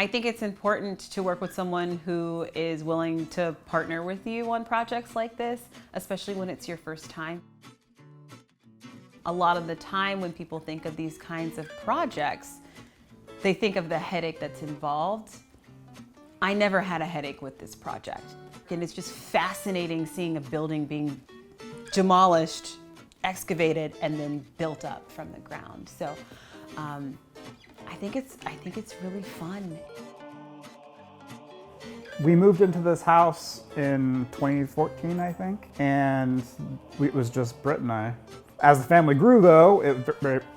I think it's important to work with someone who is willing to partner with you on projects like this, especially when it's your first time. A lot of the time when people think of these kinds of projects, they think of the headache that's involved. I never had a headache with this project. And it's just fascinating seeing a building being demolished, excavated, and then built up from the ground. So I think it's really fun. We moved into this house in 2014, I think, and it was just Britt and I. As the family grew, though, it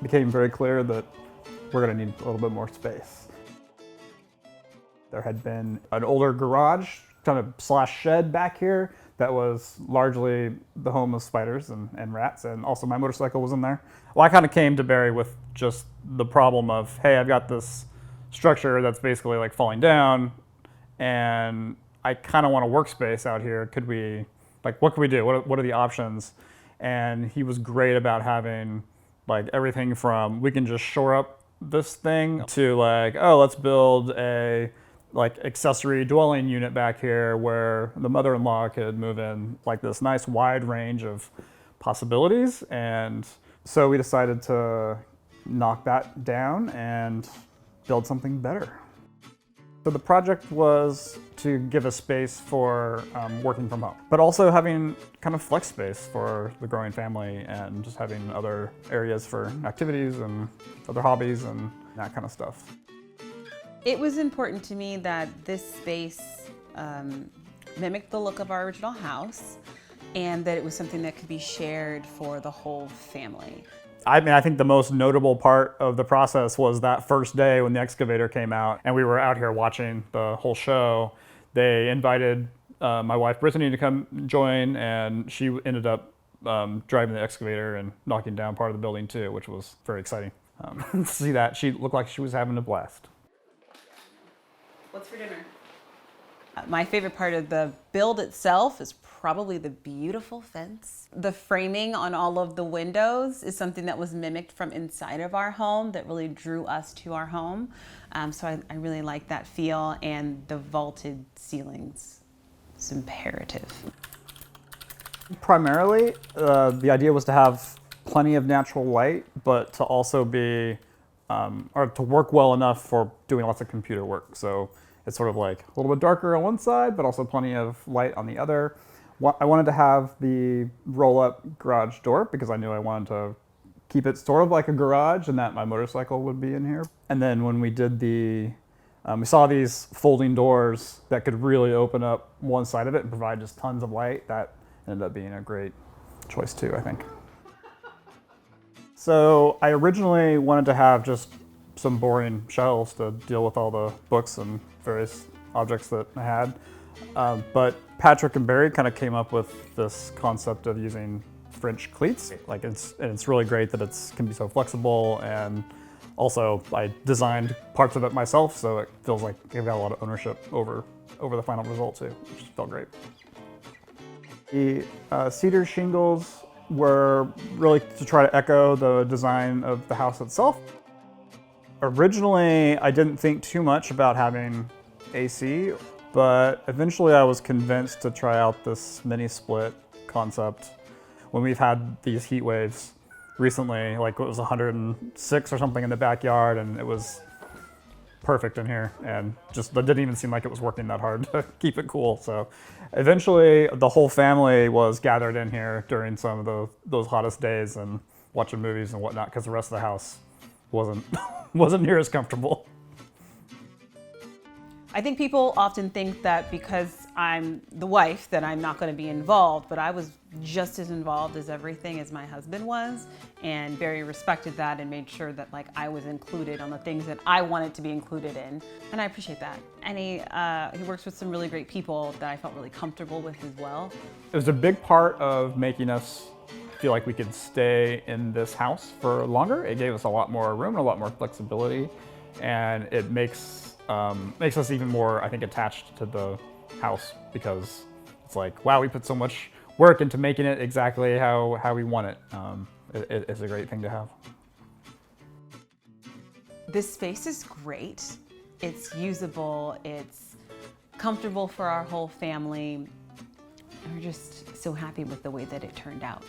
became very clear that we're going to need a little bit more space. There had been an older garage, kind of slash shed back here that was largely the home of spiders and rats, and also my motorcycle was in there. Well, I kind of came to Barry with just the problem of, hey, I've got this structure that's basically like falling down, and I kind of want a workspace out here. Could we, like, what can we do? What are the options? And he was great about having like everything from, we can just shore up this thing, to like, oh, let's build a like accessory dwelling unit back here where the mother-in-law could move in, like this nice wide range of possibilities. And so we decided to knock that down and build something better. So the project was to give a space for working from home, but also having kind of flex space for the growing family and just having other areas for activities and other hobbies and that kind of stuff. It was important to me that this space mimicked the look of our original house, and that it was something that could be shared for the whole family. I mean, I think the most notable part of the process was that first day when the excavator came out and we were out here watching the whole show. They invited my wife Brittany to come join, and she ended up driving the excavator and knocking down part of the building too, which was very exciting. To see that, she looked like she was having a blast. What's for dinner? My favorite part of the build itself is probably the beautiful fence. The framing on all of the windows is something that was mimicked from inside of our home that really drew us to our home. So I really like that feel, and the vaulted ceilings is imperative. Primarily, the idea was to have plenty of natural light, but to also be, or to work well enough for doing lots of computer work. So it's sort of like a little bit darker on one side, but also plenty of light on the other. I wanted to have the roll-up garage door because I knew I wanted to keep it sort of like a garage and that my motorcycle would be in here. And then when we did we saw these folding doors that could really open up one side of it and provide just tons of light. That ended up being a great choice too, I think. So I originally wanted to have just some boring shelves to deal with all the books and various objects that I had. But Patrick and Barry kind of came up with this concept of using French cleats. Like it's really great that it can be so flexible, and also I designed parts of it myself, so it feels like I've got a lot of ownership over the final result too, which felt great. The cedar shingles were really to try to echo the design of the house itself. Originally, I didn't think too much about having AC, but eventually I was convinced to try out this mini split concept. When we've had these heat waves recently, like it was 106 or something in the backyard, and it was perfect in here, and just that didn't even seem like it was working that hard to keep it cool. So eventually the whole family was gathered in here during some of those hottest days and watching movies and whatnot, because the rest of the house wasn't near as comfortable. I think people often think that because I'm the wife that I'm not going to be involved, but I was just as involved as everything as my husband was, and Barry respected that and made sure that like I was included on the things that I wanted to be included in, and I appreciate that. And he works with some really great people that I felt really comfortable with as well. It was a big part of making us feel like we could stay in this house for longer. It gave us a lot more room and a lot more flexibility, and it makes us even more, I think, attached to the house, because it's like, wow, we put so much work into making it exactly how we want it. It's a great thing to have. This space is great. It's usable, it's comfortable for our whole family. We're just so happy with the way that it turned out.